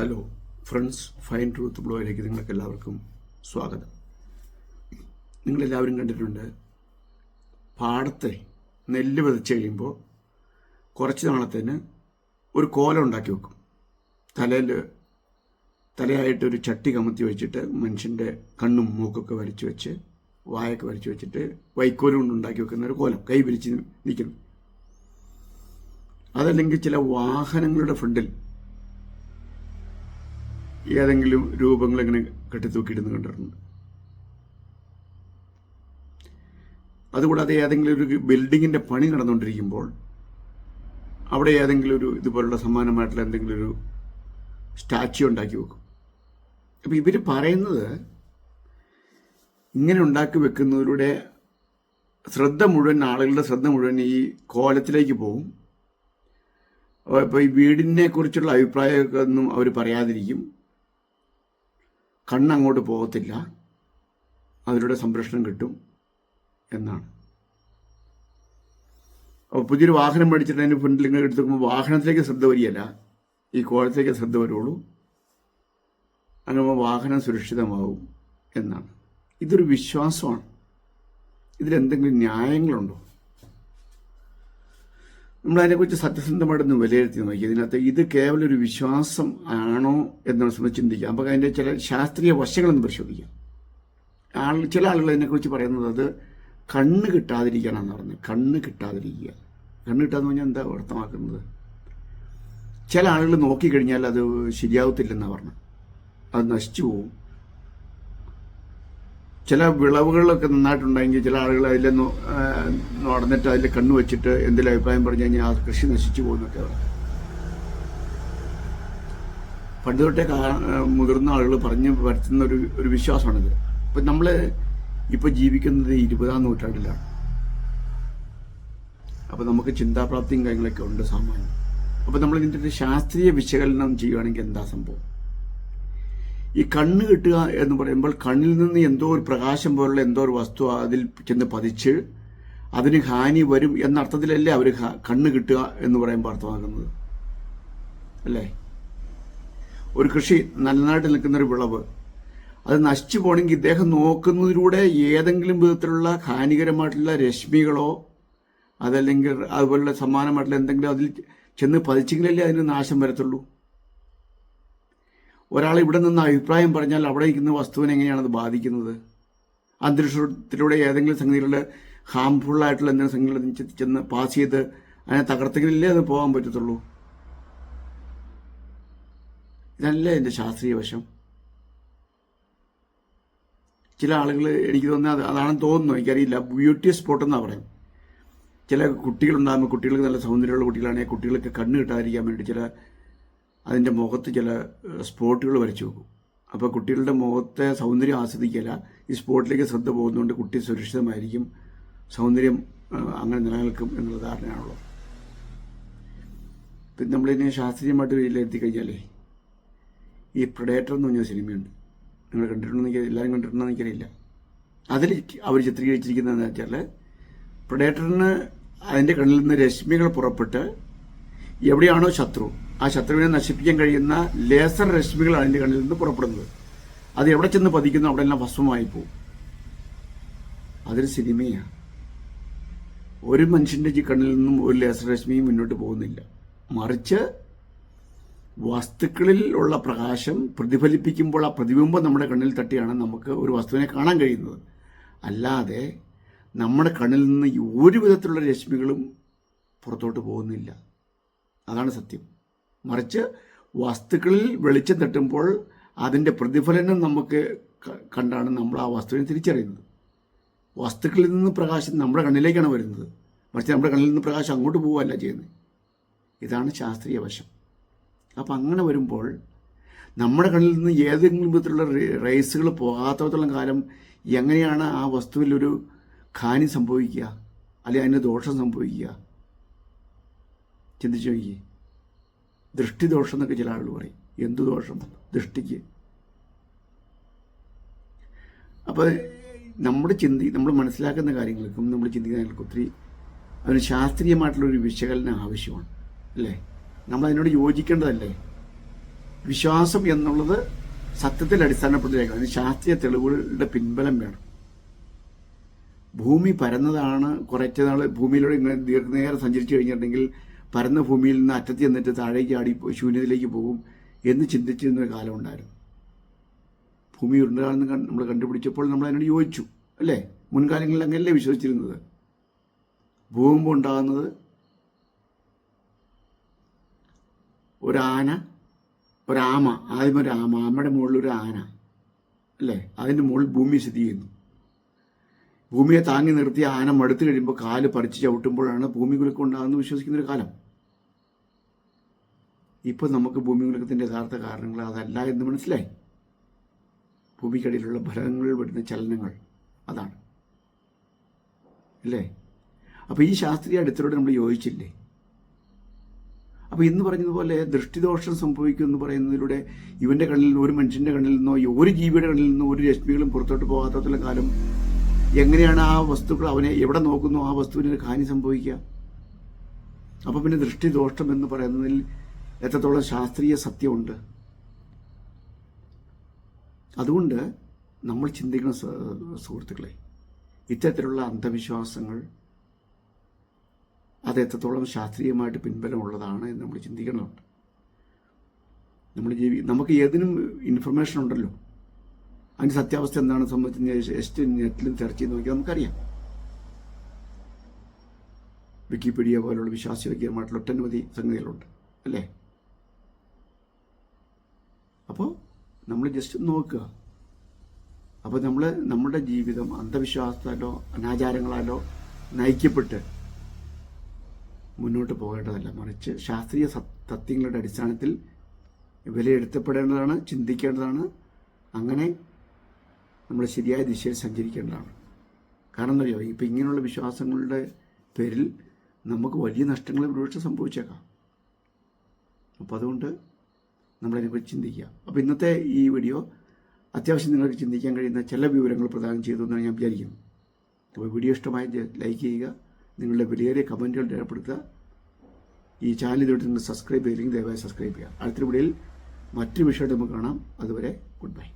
Hello friends, fine truth ബ്ലോയിലേക്ക് നിങ്ങൾക്ക് എല്ലാവർക്കും സ്വാഗതം. നിങ്ങളെല്ലാവരും കണ്ടിട്ടുണ്ട്, പാടത്തെ നെല്ല് വിതച്ച് കഴിയുമ്പോൾ കുറച്ച് നാളത്തേന് ഒരു കോലം ഉണ്ടാക്കി വെക്കും. തലയായിട്ടൊരു ചട്ടി കമത്തി വെച്ചിട്ട് മനുഷ്യൻ്റെ കണ്ണും മൂക്കൊക്കെ വരച്ച് വെച്ച് വായൊക്കെ വരച്ച് വെച്ചിട്ട് വൈക്കോലും കൊണ്ട് ഉണ്ടാക്കി വെക്കുന്ന ഒരു കോലം, കൈ വിരിച്ച് നിൽക്കുന്നു. അതല്ലെങ്കിൽ ചില വാഹനങ്ങളുടെ ഫ്രണ്ടിൽ ഏതെങ്കിലും രൂപങ്ങൾ ഇങ്ങനെ കെട്ടിത്തൂക്കിയിടുന്ന് കണ്ടിട്ടുണ്ട്. അതുകൂടാതെ ഏതെങ്കിലും ഒരു ബിൽഡിങ്ങിൻ്റെ പണി നടന്നുകൊണ്ടിരിക്കുമ്പോൾ അവിടെ ഏതെങ്കിലും ഒരു ഇതുപോലുള്ള സമാനമായിട്ടുള്ള എന്തെങ്കിലും ഒരു സ്റ്റാച്യു ഉണ്ടാക്കി വെക്കും. അപ്പോൾ ഇവർ പറയുന്നത്, ഇങ്ങനെ ഉണ്ടാക്കി വെക്കുന്നതിലൂടെ ആളുകളുടെ ശ്രദ്ധ മുഴുവൻ ഈ കോലത്തിലേക്ക് പോകും. അപ്പോൾ ഈ വീടിനെ കുറിച്ചുള്ള അഭിപ്രായമൊക്കെ ഒന്നും അവർ പറയാതിരിക്കും, കണ്ണങ്ങോട്ട് പോകത്തില്ല, അതിലൂടെ സംരക്ഷണം കിട്ടും എന്നാണ്. അപ്പോൾ പുതിയൊരു വാഹനം മേടിച്ചിട്ട് അതിന് ഫ്രണ്ടിൽ ഇങ്ങനെ എടുത്ത് നോക്കുമ്പോൾ വാഹനത്തിലേക്ക് ശ്രദ്ധ വരികയല്ല, ഈ കോലത്തിലേക്ക് ശ്രദ്ധ വരുള്ളൂ. അങ്ങനെ വാഹനം സുരക്ഷിതമാവും എന്നാണ്. ഇതൊരു വിശ്വാസമാണ്. ഇതിലെന്തെങ്കിലും ന്യായങ്ങളുണ്ടോ? നമ്മളതിനെക്കുറിച്ച് സത്യസന്ധമായിട്ടൊന്ന് വിലയിരുത്തി നോക്കി. ഇതിനകത്ത് ഇത് കേവലം ഒരു വിശ്വാസം ആണോ എന്ന് സംബന്ധിച്ച് ചിന്തിക്കാം. അപ്പോൾ അതിൻ്റെ ചില ശാസ്ത്രീയ വശങ്ങളൊന്ന് പരിശോധിക്കാം. ചില ആളുകൾ അതിനെക്കുറിച്ച് പറയുന്നത് അത് കണ്ണ് കിട്ടാതിരിക്കാനാണെന്ന് പറഞ്ഞത്. കണ്ണ് കിട്ടാതിരിക്കുക, കണ്ണ് കിട്ടാന്ന് പറഞ്ഞാൽ എന്താ അർത്ഥമാക്കുന്നത്? ചില ആളുകൾ നോക്കിക്കഴിഞ്ഞാൽ അത് ശരിയാവത്തില്ലെന്നാണ് പറഞ്ഞത്, അത് നശിച്ചു പോവും. ചില വിളവുകളൊക്കെ നന്നായിട്ടുണ്ടെങ്കിൽ ചില ആളുകൾ അതിൽ നടന്നിട്ട് അതിൽ കണ്ണു വെച്ചിട്ട് എന്തെങ്കിലും അഭിപ്രായം പറഞ്ഞു കഴിഞ്ഞാൽ ആ കൃഷി നശിച്ചു പോകുന്നൊക്കെ പറഞ്ഞു. പണ്ട് തൊട്ടേ മുതിർന്ന ആളുകൾ പറഞ്ഞു വരുത്തുന്ന ഒരു വിശ്വാസമാണിത്. അപ്പം നമ്മൾ ഇപ്പോൾ ജീവിക്കുന്നത് 20-ാം നൂറ്റാണ്ടിലാണ്. അപ്പോൾ നമുക്ക് ചിന്താപ്രാപ്തിയും കാര്യങ്ങളൊക്കെ ഉണ്ട് സാമാന്യം. അപ്പോൾ നമ്മൾ ഇതിൻ്റെ ഒരു ശാസ്ത്രീയ വിശകലനം ചെയ്യുകയാണെങ്കിൽ എന്താ സംഭവം? ഈ കണ്ണ് കിട്ടുക എന്ന് പറയുമ്പോൾ കണ്ണിൽ നിന്ന് എന്തോ ഒരു പ്രകാശം പോലുള്ള എന്തോ ഒരു വസ്തു അതിൽ ചെന്ന് പതിച്ച് അതിന് ഹാനി വരും എന്ന അർത്ഥത്തിലല്ലേ അവർ കണ്ണ് കിട്ടുക എന്ന് പറയുമ്പോൾ അർത്ഥമാക്കുന്നത്, അല്ലേ? ഒരു കൃഷി നല്ലതായിട്ട് നിൽക്കുന്നൊരു വിളവ് അത് നശിച്ചു പോകണമെങ്കിൽ ഇദ്ദേഹം നോക്കുന്നതിലൂടെ ഏതെങ്കിലും വിധത്തിലുള്ള ഹാനികരമായിട്ടുള്ള രശ്മികളോ അതല്ലെങ്കിൽ അതുപോലുള്ള സമാനമായിട്ടുള്ള എന്തെങ്കിലും അതിൽ ചെന്ന് പതിച്ചെങ്കിലല്ലേ അതിന് നാശം വരത്തുള്ളൂ. ഒരാൾ ഇവിടെ നിന്ന് അഭിപ്രായം പറഞ്ഞാൽ അവിടെ ഇരിക്കുന്ന വസ്തുവിനെ എങ്ങനെയാണത് ബാധിക്കുന്നത്? അന്തരീക്ഷത്തിലൂടെ ഏതെങ്കിലും സംഗതികളുടെ ഹാംഫുള്ളായിട്ടുള്ള എന്തെങ്കിലും സംഗതികൾ ചെന്ന് പാസ് ചെയ്ത് അതിനെ തകർത്തെങ്കിലല്ലേ അത് പോകാൻ പറ്റത്തുള്ളൂ. ഇതല്ലേ എൻ്റെ ശാസ്ത്രീയ വശം. ചില ആളുകൾ, എനിക്ക് തോന്നുന്നത് അതാണെന്ന് തോന്നുന്നു, എനിക്കറിയില്ല, ബ്യൂട്ടി സ്പോട്ട് എന്നാണ് പറയും. ചില കുട്ടികളുണ്ടാകുമ്പോൾ കുട്ടികൾക്ക് നല്ല സൗന്ദര്യമുള്ള കുട്ടികളാണെങ്കിൽ കുട്ടികൾക്ക് കണ്ണ് കിട്ടാതിരിക്കാൻ വേണ്ടി അതിൻ്റെ മുഖത്ത് ചില സ്പോട്ടുകൾ വരച്ചു വെക്കും. അപ്പോൾ കുട്ടികളുടെ മുഖത്തെ സൗന്ദര്യം ആസ്വദിക്കില്ല, ഈ സ്പോട്ടിലേക്ക് ശ്രദ്ധ പോകുന്നതുകൊണ്ട് കുട്ടി സുരക്ഷിതമായിരിക്കും, സൗന്ദര്യം അങ്ങനെ നിലനിൽക്കും എന്നുള്ള ധാരണയാണല്ലോ. പിന്നെ നമ്മളിതിനെ ശാസ്ത്രീയമായിട്ട് വിലയിരുത്തി കഴിഞ്ഞാലേ, ഈ പ്രഡേറ്റർ എന്ന് പറഞ്ഞ സിനിമയുണ്ട്, നിങ്ങൾ കണ്ടിട്ടുണ്ടെന്ന് എല്ലാവരും കണ്ടിട്ടുണ്ടെന്ന് എനിക്കറിയില്ല. അതിൽ അവർ ചിത്രീകരിച്ചിരിക്കുന്നതെന്ന് വെച്ചാൽ, പ്രഡേറ്ററിന് അതിൻ്റെ കണ്ണിൽ നിന്ന് രശ്മികൾ പുറപ്പെട്ട് എവിടെയാണോ ശത്രു, ആ ശത്രുവിനെ നശിപ്പിക്കാൻ കഴിയുന്ന ലേസർ രശ്മികൾ അതിൻ്റെ കണ്ണിൽ നിന്ന് പുറപ്പെടുന്നത്. അത് എവിടെ ചെന്ന് പതിക്കുന്നു അവിടെ എല്ലാം ഭസ്മമായി പോകും. അതൊരു സിനിമയാണ്. ഒരു മനുഷ്യൻ്റെ കണ്ണിൽ നിന്നും ഒരു ലേസർ രശ്മിയും മുന്നോട്ട് പോകുന്നില്ല, മറിച്ച് വസ്തുക്കളിൽ ഉള്ള പ്രകാശം പ്രതിഫലിപ്പിക്കുമ്പോൾ ആ പ്രതിബിംബം നമ്മുടെ കണ്ണിൽ തട്ടിയാണ് നമുക്ക് ഒരു വസ്തുവിനെ കാണാൻ കഴിയുന്നത്. അല്ലാതെ നമ്മുടെ കണ്ണിൽ നിന്ന് ഒരു വിധത്തിലുള്ള രശ്മികളും പുറത്തോട്ട് പോകുന്നില്ല. അതാണ് സത്യം. മറിച്ച് വസ്തുക്കളിൽ വെളിച്ചം തട്ടുമ്പോൾ അതിൻ്റെ പ്രതിഫലനം നമുക്ക് കണ്ടാണ് നമ്മൾ ആ വസ്തുവിനെ തിരിച്ചറിയുന്നത്. വസ്തുക്കളിൽ നിന്ന് പ്രകാശം നമ്മുടെ കണ്ണിലേക്കാണ് വരുന്നത്, മറിച്ച് നമ്മുടെ കണ്ണിൽ നിന്ന് പ്രകാശം അങ്ങോട്ട് പോവുകയല്ല ചെയ്യുന്നത്. ഇതാണ് ശാസ്ത്രീയ വശം. അപ്പം അങ്ങനെ വരുമ്പോൾ നമ്മുടെ കണ്ണിൽ നിന്ന് ഏതെങ്കിലും വിധത്തിലുള്ള റേസുകൾ പോകാത്തത്തോളം കാലം എങ്ങനെയാണ് ആ വസ്തുവിലൊരു ഹാനി സംഭവിക്കുക, അല്ലെങ്കിൽ അതിന് ദോഷം സംഭവിക്കുക? ചിന്തിച്ചു നോക്കിയേ. ദൃഷ്ടിദോഷം എന്നൊക്കെ ചില ആളുകൾ പറയും. എന്തു ദോഷം? ദൃഷ്ടിക്ക്. അപ്പോൾ നമ്മൾ മനസ്സിലാക്കുന്ന കാര്യങ്ങൾക്കും നമ്മൾ ചിന്തിക്കുന്ന കാര്യങ്ങൾക്കും ഒത്തിരി അതിന് ശാസ്ത്രീയമായിട്ടുള്ളൊരു വിശകലനം ആവശ്യമാണ്, അല്ലേ? നമ്മൾ അതിനോട് യോജിക്കേണ്ടതല്ലേ? വിശ്വാസം എന്നുള്ളത് സത്യത്തിൽ അടിസ്ഥാനപ്പെടുത്തിയേക്കണം. അതിന് ശാസ്ത്രീയ തെളിവുകളുടെ പിൻബലം വേണം. ഭൂമി പരന്നതാണ്, കുറച്ച് നാൾ ഭൂമിയിലൂടെ ഇങ്ങനെ ദീർഘനേരം സഞ്ചരിച്ചു കഴിഞ്ഞിട്ടുണ്ടെങ്കിൽ പരന്ന ഭൂമിയിൽ നിന്ന് അറ്റത്ത് ചെന്നിട്ട് താഴേക്ക് ആടി ശൂന്യതയിലേക്ക് പോകും എന്ന് ചിന്തിച്ചിരുന്നൊരു കാലം ഉണ്ടായിരുന്നു. ഭൂമി ഉരുണ്ടാണെന്ന് നമ്മൾ കണ്ടുപിടിച്ചപ്പോൾ നമ്മൾ അതിനോട് യോജിച്ചു, അല്ലേ? മുൻകാലങ്ങളിൽ അങ്ങനെയല്ലേ വിശ്വസിച്ചിരുന്നത്? ഭൂകമ്പം ഉണ്ടാകുന്നത് ഒരാമ, ആദ്യം ഒരു ആമയുടെ മുകളിൽ ഒരു ആന, അല്ലേ? അതിൻ്റെ മുകളിൽ ഭൂമി സ്ഥിതി ചെയ്യുന്നു. ഭൂമിയെ താങ്ങി നിർത്തി ആന മടുത്തു കഴിയുമ്പോൾ കാല് പറിച്ച് ചവിട്ടുമ്പോഴാണ് ഭൂമി കുലുക്കം ഉണ്ടാകുന്നത് വിശ്വസിക്കുന്നൊരു കാലം. ഇപ്പോൾ നമുക്ക് ഭൂമി കുലുക്കത്തിൻ്റെ യഥാർത്ഥ കാരണങ്ങൾ അതല്ല എന്ന് മനസ്സിലായി. ഭൂമിക്കടിയിലുള്ള ഫലങ്ങളിൽ വരുന്ന ചലനങ്ങൾ അതാണ്, അല്ലേ? അപ്പോൾ ഈ ശാസ്ത്രീയ അടുത്തിലൂടെ നമ്മൾ യോജിച്ചില്ലേ? അപ്പോൾ ഇന്ന് പറഞ്ഞതുപോലെ ദൃഷ്ടിദോഷം സംഭവിക്കും എന്ന് പറയുന്നതിലൂടെ ഇവൻ്റെ കണ്ണിൽ നിന്ന്, ഒരു മനുഷ്യൻ്റെ കണ്ണിൽ നിന്നോ ഒരു ജീവിയുടെ കണ്ണിൽ നിന്നോ ഒരു രശ്മികളും പുറത്തോട്ട് പോകാത്തത്തോളം കാലം എങ്ങനെയാണ് ആ വസ്തുക്കൾ അവനെ എവിടെ നോക്കുന്നു ആ വസ്തുവിന് ഒരു ഹാനി സംഭവിക്കുക? അപ്പോൾ പിന്നെ ദൃഷ്ടിദോഷം എന്ന് പറയുന്നതിൽ എത്രത്തോളം ശാസ്ത്രീയ സത്യമുണ്ട്? അതുകൊണ്ട് നമ്മൾ ചിന്തിക്കുന്ന സുഹൃത്തുക്കളെ, ഇത്തരത്തിലുള്ള അന്ധവിശ്വാസങ്ങൾ അത് എത്രത്തോളം ശാസ്ത്രീയമായിട്ട് പിൻബലമുള്ളതാണ് എന്ന് നമ്മൾ ചിന്തിക്കണമുണ്ട്. നമുക്ക് ഏതിനും ഇൻഫർമേഷൻ ഉണ്ടല്ലോ. അതിൻ്റെ സത്യാവസ്ഥ എന്താണെന്ന് സംബന്ധിച്ച് നെറ്റിലും സെർച്ച് ചെയ്ത് നോക്കിയാൽ നമുക്കറിയാം. വിക്കിപീഡിയ പോലുള്ള വിശ്വാസയോഗ്യമായിട്ടുള്ള ഒട്ടനവധി സംഗതികളുണ്ട്, അല്ലേ? അപ്പോൾ നമ്മൾ ജസ്റ്റ് നോക്കുക. അപ്പോൾ നമ്മുടെ ജീവിതം അന്ധവിശ്വാസത്താലോ അനാചാരങ്ങളാലോ നയിക്കപ്പെട്ട് മുന്നോട്ട് പോകേണ്ടതല്ല, മറിച്ച് ശാസ്ത്രീയ തത്വങ്ങളുടെ അടിസ്ഥാനത്തിൽ വിലയിരുത്തപ്പെടേണ്ടതാണ്, ചിന്തിക്കേണ്ടതാണ്. അങ്ങനെ നമ്മൾ ശരിയായ ദിശയിൽ സഞ്ചരിക്കേണ്ടതാണ്. കാരണം എന്താ പറയുക, ഇപ്പം ഇങ്ങനെയുള്ള വിശ്വാസങ്ങളുടെ പേരിൽ നമുക്ക് വലിയ നഷ്ടങ്ങൾ ഒരുപക്ഷെ സംഭവിച്ചേക്കാം. അപ്പോൾ അതുകൊണ്ട് നമ്മളതിനെക്കുറിച്ച് ചിന്തിക്കുക. അപ്പോൾ ഇന്നത്തെ ഈ വീഡിയോ അത്യാവശ്യം നിങ്ങൾക്ക് ചിന്തിക്കാൻ കഴിയുന്ന ചില വിവരങ്ങൾ പ്രദാനം ചെയ്തു എന്നാണ് ഞാൻ വിചാരിക്കുന്നത്. അപ്പോൾ വീഡിയോ ഇഷ്ടമായി ലൈക്ക് ചെയ്യുക, നിങ്ങളുടെ വിലയേറിയ കമൻറ്റുകൾ രേഖപ്പെടുത്തുക. ഈ ചാനൽ ഇതുവരെ നിങ്ങൾ സബ്സ്ക്രൈബ് ചെയ്തില്ലെങ്കിൽ ദയവായി സബ്സ്ക്രൈബ് ചെയ്യുക. അടുത്ത വീഡിയോയിൽ മറ്റൊരു വിഷയമായിട്ട് നമുക്ക് കാണാം. അതുവരെ ഗുഡ് ബൈ.